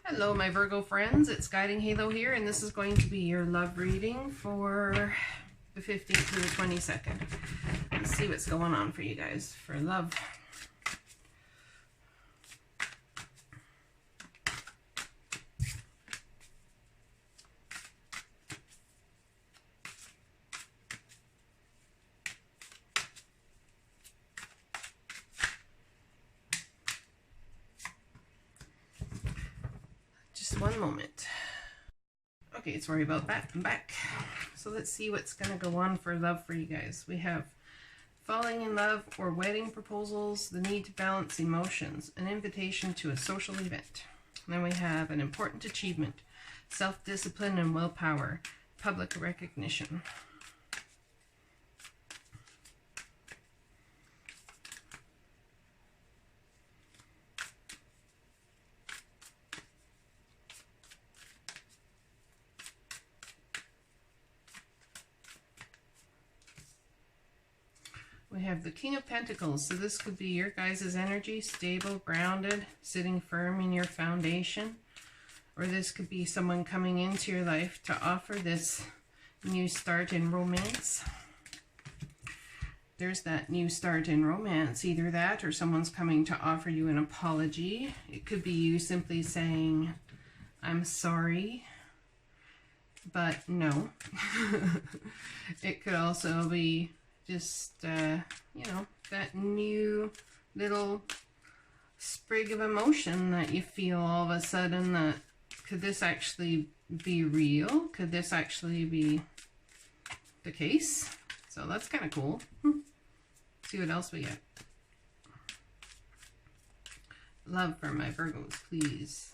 Hello my Virgo friends, it's Guiding Halo here, and this is going to be your love reading for the 15th to the 22nd. Let's see what's going on for you guys for love. One moment. Okay, sorry about that. I'm back. So let's see what's going to go on for love for you guys. We have falling in love or wedding proposals, the need to balance emotions, an invitation to a social event. And then we have an important achievement, self-discipline and willpower, public recognition. We have the King of Pentacles, so this could be your guys' energy, stable, grounded, sitting firm in your foundation. Or this could be someone coming into your life to offer this new start in romance. There's that new start in romance, either that or someone's coming to offer you an apology. It could be you simply saying, I'm sorry, but no. It could also be just, you know, that new little sprig of emotion that you feel all of a sudden that, could this actually be real? Could this actually be the case? So that's kind of cool. See what else we get. Love for my Virgos, please.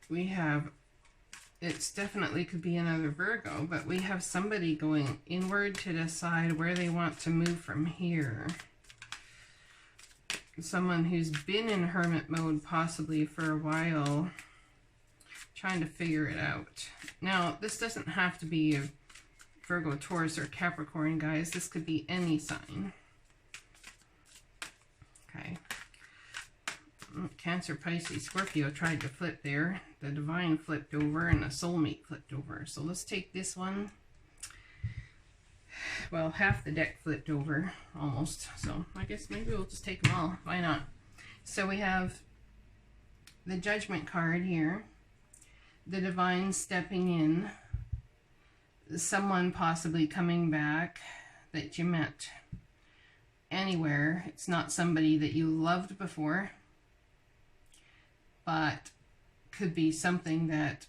We have, it's definitely could be another Virgo, but we have somebody going inward to decide where they want to move from here. Someone who's been in hermit mode possibly for a while, trying to figure it out. Now, this doesn't have to be a Virgo, Taurus, or Capricorn, guys. This could be any sign. Okay. Cancer, Pisces, Scorpio tried to flip there. The Divine flipped over and the Soulmate flipped over. So let's take this one. Well, half the deck flipped over, almost. So I guess maybe we'll just take them all. Why not? So we have the Judgment card here. The Divine stepping in. Someone possibly coming back that you met anywhere. It's not somebody that you loved before, but could be something that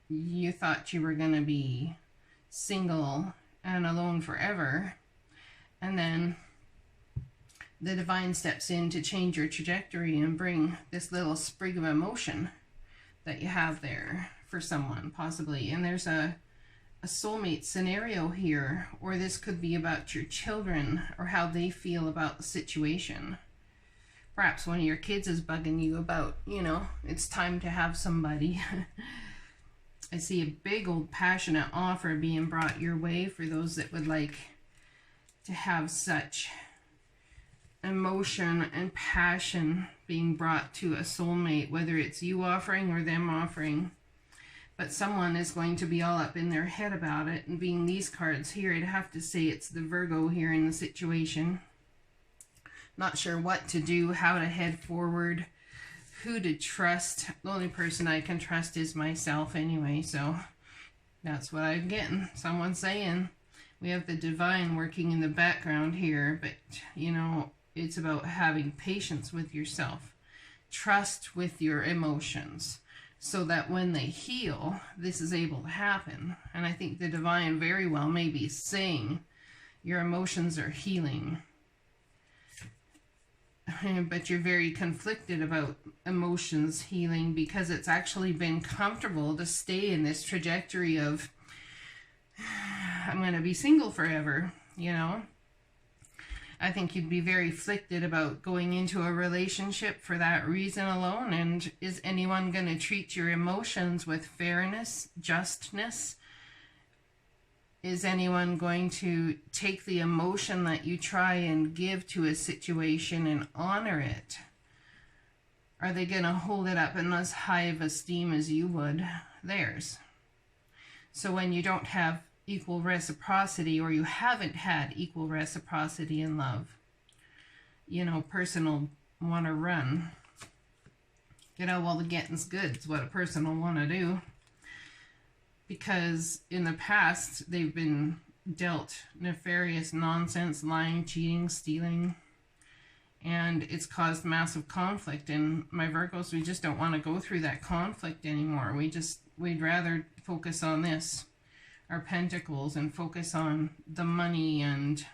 you thought you were going to be single and alone forever, and then the Divine steps in to change your trajectory and bring this little sprig of emotion that you have there for someone possibly. And there's a soulmate scenario here, or this could be about your children or how they feel about the situation. Perhaps one of your kids is bugging you about, you know, it's time to have somebody. I see a big old passionate offer being brought your way for those that would like to have such emotion and passion being brought to a soulmate, whether it's you offering or them offering. But someone is going to be all up in their head about it, and being these cards here, I'd have to say it's the Virgo here in the situation. Not sure what to do, how to head forward, who to trust. The only person I can trust is myself anyway, so that's what I'm getting. Someone saying we have the Divine working in the background here, but you know, it's about having patience with yourself, trust with your emotions, so that when they heal, this is able to happen. And I think the Divine very well may be saying your emotions are healing, but you're very conflicted about emotions healing because it's actually been comfortable to stay in this trajectory of I'm going to be single forever, you know. I think you'd be very afflicted about going into a relationship for that reason alone. And is anyone going to treat your emotions with fairness, justness? Is anyone going to take the emotion that you try and give to a situation and honor it? Are they going to hold it up in as high of esteem as you would theirs? So when you don't have equal reciprocity, or you haven't had equal reciprocity in love, you know, person will want to run. You know, well, the getting's good is what a person will want to do. Because in the past, they've been dealt nefarious nonsense, lying, cheating, stealing, and it's caused massive conflict. And my Virgos, we just don't want to go through that conflict anymore. We'd rather focus on this, our pentacles, and focus on the money and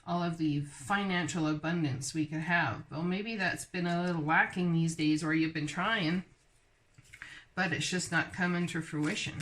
all of the financial abundance we could have. Well, maybe that's been a little lacking these days, or you've been trying, but it's just not coming to fruition.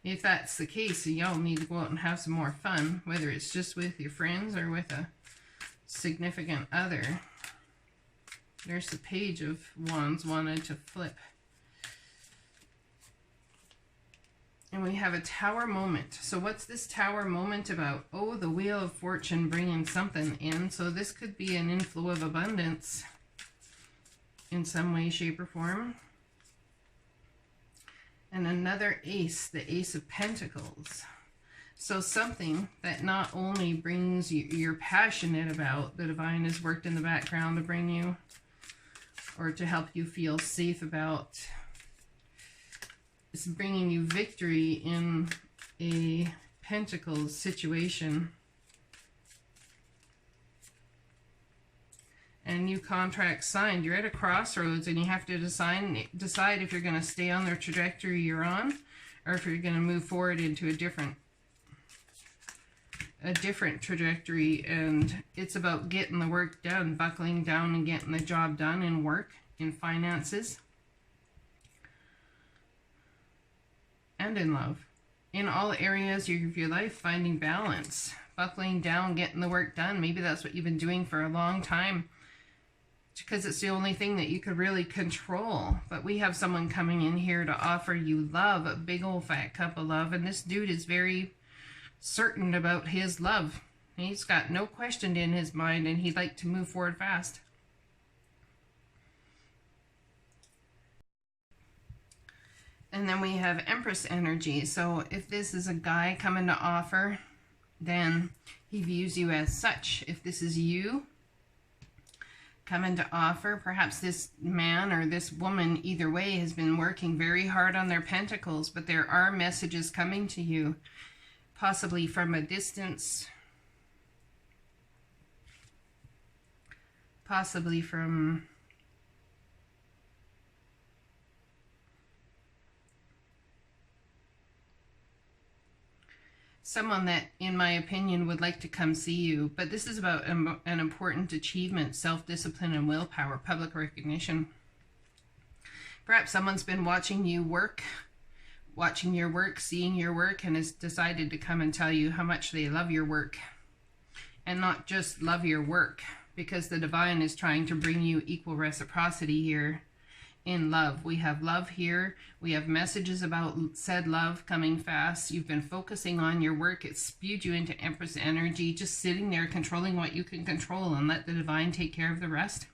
If that's the case, y'all need to go out and have some more fun, whether it's just with your friends or with a significant other. There's the Page of Wands wanted to flip. And we have a Tower moment. So what's this Tower moment about? Oh, the Wheel of Fortune bringing something in. So this could be an inflow of abundance in some way, shape, or form. And another Ace, the Ace of Pentacles. So something that not only brings you, you're passionate about, the divine has worked in the background to bring you, or to help you feel safe about. It's bringing you victory in a Pentacles situation. And new contract signed. You're at a crossroads and you have to decide if you're going to stay on the trajectory you're on, or if you're going to move forward into a different trajectory. And it's about getting the work done, buckling down and getting the job done in work, in finances, and in love. In all areas of your life, finding balance, buckling down, getting the work done. Maybe that's what you've been doing for a long time, because it's the only thing that you could really control. But we have someone coming in here to offer you love, a big old fat cup of love. And this dude is very certain about his love. He's got no question in his mind, and he'd like to move forward fast. And then we have Empress energy. So if this is a guy coming to offer, then he views you as such. If this is you coming to offer, perhaps this man or this woman, either way, has been working very hard on their pentacles, but there are messages coming to you, possibly from a distance, possibly from someone that, in my opinion, would like to come see you. But this is about an important achievement, self-discipline and willpower, public recognition. Perhaps someone's been watching you work, watching your work, seeing your work, and has decided to come and tell you how much they love your work. And not just love your work, because the divine is trying to bring you equal reciprocity here. In love, we have love here. We have messages about said love coming fast. You've been focusing on your work. It spewed you into Empress energy, just sitting there controlling what you can control and let the divine take care of the rest.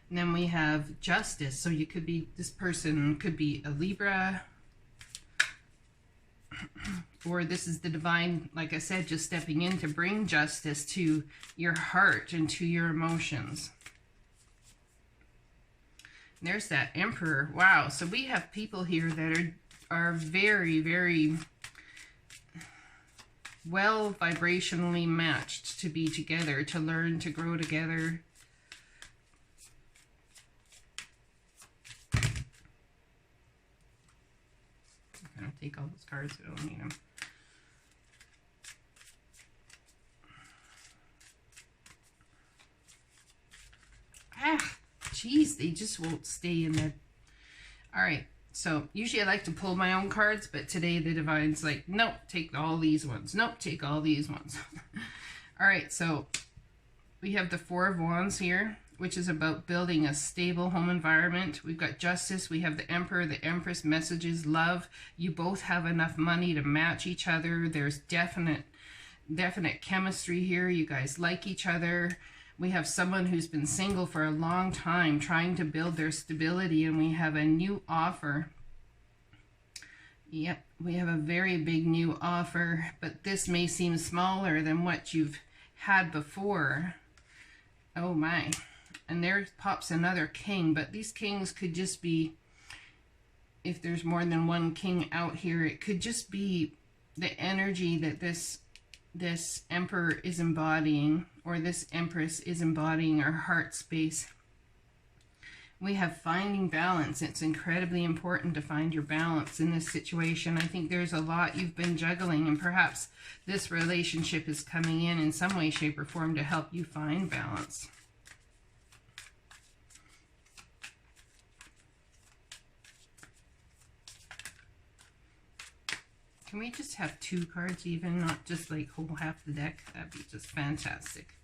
And then we have Justice. So you could be, this person could be a Libra, or this is the divine, like I said, just stepping in to bring justice to your heart and to your emotions. There's that Emperor. Wow. So we have people here that are very, very well vibrationally matched to be together, to learn, to grow together. I'm going to take all those cards. I don't need them. Ah! Jeez, they just won't stay in there. All right, So usually I like to pull my own cards, but today the Divine's like, nope, take all these ones. Nope, take all these ones. All right, so we have the Four of Wands here, which is about building a stable home environment. We've got Justice, we have the Emperor, the Empress, messages, love. You both have enough money to match each other. There's definite chemistry here. You guys like each other. We have someone who's been single for a long time trying to build their stability, and we have a new offer. Yep, we have a very big new offer, but this may seem smaller than what you've had before. Oh my. And there pops another king, but these kings could just be, if there's more than one king out here, it could just be the energy that this Emperor is embodying, or this Empress is embodying, our heart space. We have finding balance. It's incredibly important to find your balance in this situation. I think there's a lot you've been juggling, and perhaps this relationship is coming in some way, shape, or form to help you find balance. Can we just have 2 cards even, not just like whole half the deck? That'd be just fantastic.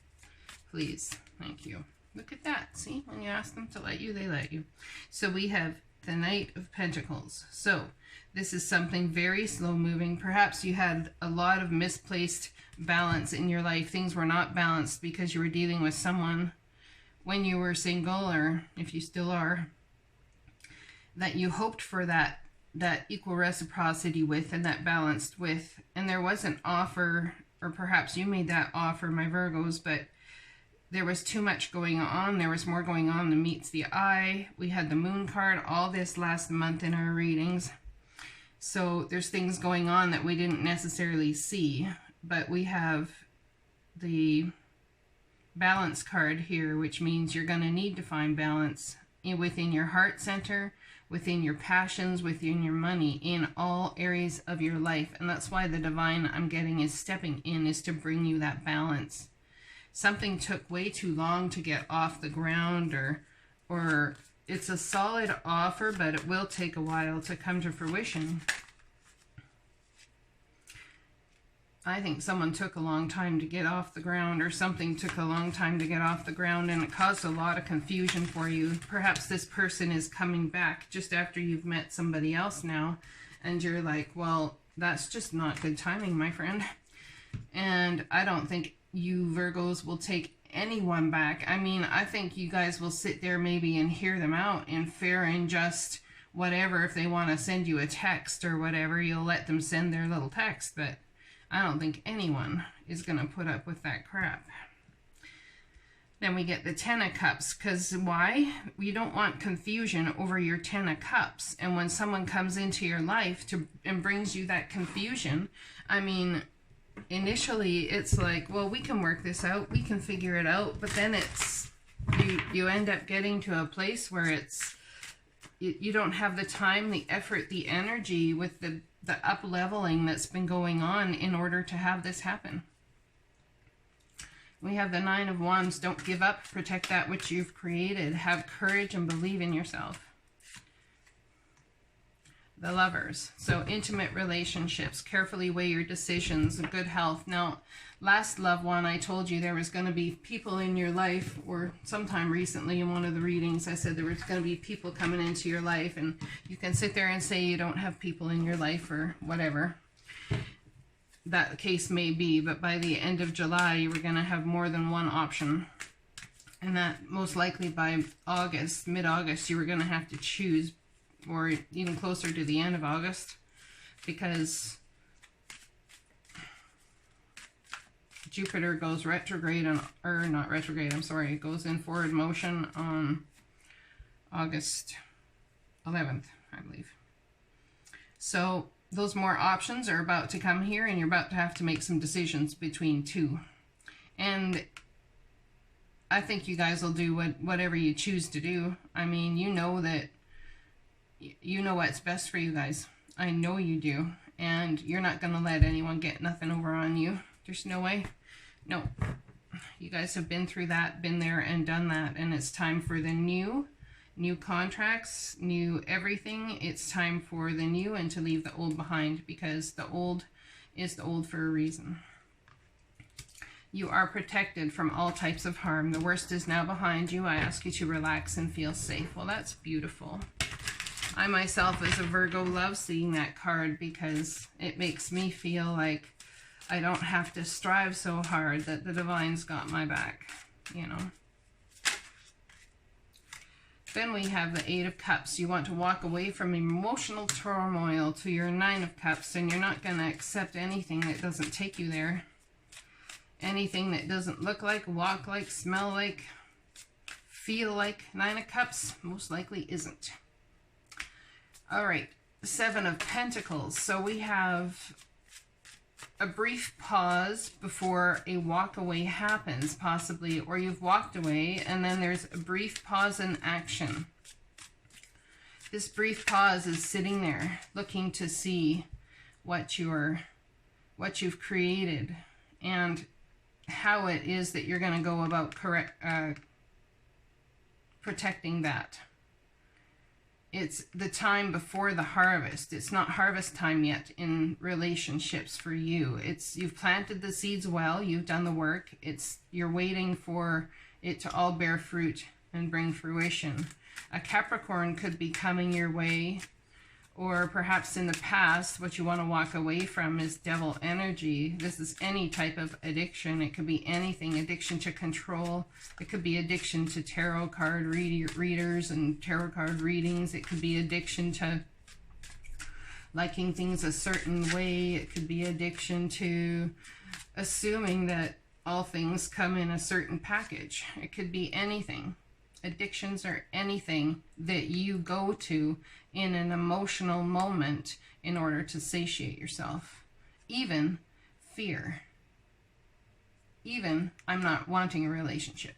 Please. Thank you. Look at that. See, when you ask them to let you, they let you. So we have the Knight of Pentacles. So this is something very slow moving. Perhaps you had a lot of misplaced balance in your life. Things were not balanced because you were dealing with someone when you were single, or if you still are, that you hoped for that equal reciprocity with, and that balanced with, and there was an offer, or perhaps you made that offer, my Virgos, but there was too much going on. There was more going on than meets the eye. We had the Moon card all this last month in our readings, so there's things going on that we didn't necessarily see, but we have the Balance card here, which means you're going to need to find balance within your heart center, within your passions, within your money, in all areas of your life. And that's why the Divine I'm getting is stepping in, is to bring you that balance. Something took way too long to get off the ground, or it's a solid offer, but it will take a while to come to fruition. I think someone took a long time to get off the ground, or something took a long time to get off the ground, and it caused a lot of confusion for you. Perhaps this person is coming back just after you've met somebody else now, and you're like, well, that's just not good timing, my friend. And I don't think you Virgos will take anyone back. I mean, I think you guys will sit there maybe and hear them out in fair and just whatever. If they want to send you a text or whatever, you'll let them send their little text, but I don't think anyone is going to put up with that crap. Then we get the Ten of Cups, because why? You don't want confusion over your Ten of Cups. And when someone comes into your life and brings you that confusion, I mean, initially it's like, well, we can work this out, we can figure it out, but then it's, you end up getting to a place where it's, you don't have the time, the effort, the energy with the up-leveling that's been going on in order to have this happen. We have the Nine of Wands. Don't give up. Protect that which you've created. Have courage and believe in yourself. The Lovers. So intimate relationships. Carefully weigh your decisions. Good health. Now, last love one, I told you there was going to be people in your life, or sometime recently in one of the readings, I said there was going to be people coming into your life, and you can sit there and say you don't have people in your life or whatever that case may be, but by the end of July, you were going to have more than one option. And that most likely by August, mid-August, you were going to have to choose, or even closer to the end of August, because Jupiter goes retrograde on, or not retrograde, I'm sorry, it goes in forward motion on August 11th, I believe. So those more options are about to come here, and you're about to have to make some decisions between two. And I think you guys will do whatever you choose to do. I mean, you know that, you know what's best for you guys. I know you do. And you're not going to let anyone get nothing over on you. There's no way. No. You guys have been through that, been there and done that. And it's time for the new new contracts, new everything. It's time for the new and to leave the old behind, because the old is the old for a reason. You are protected from all types of harm. The worst is now behind you. I ask you to relax and feel safe. Well, that's beautiful. I myself, as a Virgo, love seeing that card because it makes me feel like I don't have to strive so hard, that the Divine's got my back, you know. Then we have the Eight of Cups. You want to walk away from emotional turmoil to your Nine of Cups, and you're not going to accept anything that doesn't take you there. Anything that doesn't look like, walk like, smell like, feel like Nine of Cups most likely isn't. All right, Seven of Pentacles. So we have a brief pause before a walk away happens, possibly, or you've walked away and then there's a brief pause in action. This brief pause is sitting there looking to see what you've created and how it is that you're going to go about protecting that. It's the time before the harvest. It's not harvest time yet in relationships for you. You've planted the seeds well, you've done the work. You're waiting for it to all bear fruit and bring fruition. A Capricorn could be coming your way, or perhaps in the past, what you want to walk away from is devil energy. This is any type of addiction. It could be anything. Addiction to control. It could be addiction to tarot card readers and tarot card readings. It could be addiction to liking things a certain way. It could be addiction to assuming that all things come in a certain package. It could be anything. Addictions are anything that you go to in an emotional moment in order to satiate yourself. Even fear. Even I'm not wanting a relationship.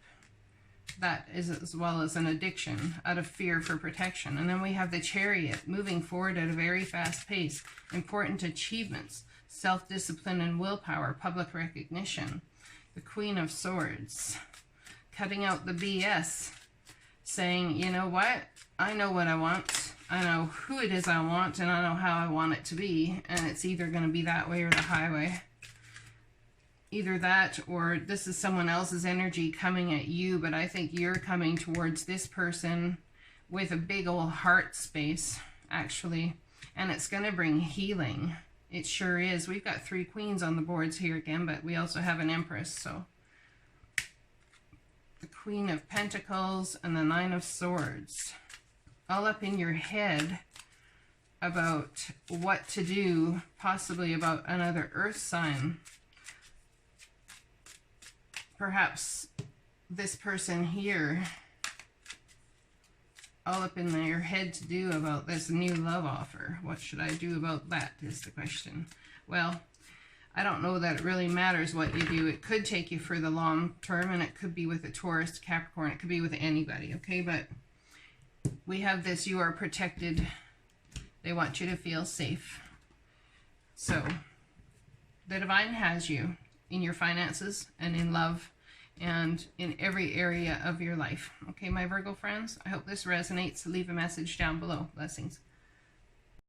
That is as well as an addiction out of fear for protection. And then we have the Chariot, moving forward at a very fast pace. Important achievements, self-discipline and willpower, public recognition. The Queen of Swords, cutting out the BS. Saying, you know what, I know what I want, I know who it is I want, and I know how I want it to be, and it's either going to be that way or the highway. Either that, or this is someone else's energy coming at you, but I think you're coming towards this person with a big old heart space, actually, and it's going to bring healing. It sure is. We've got 3 queens on the boards here again, but we also have an Empress, so... The Queen of Pentacles and the Nine of Swords. All up in your head about what to do, possibly about another earth sign. Perhaps this person here, all up in your head to do about this new love offer. What should I do about that is the question. Well, I don't know that it really matters what you do. It could take you for the long term, and it could be with a Taurus, Capricorn. It could be with anybody, okay? But we have this, you are protected. They want you to feel safe. So the Divine has you in your finances and in love and in every area of your life. Okay, my Virgo friends? I hope this resonates. Leave a message down below. Blessings.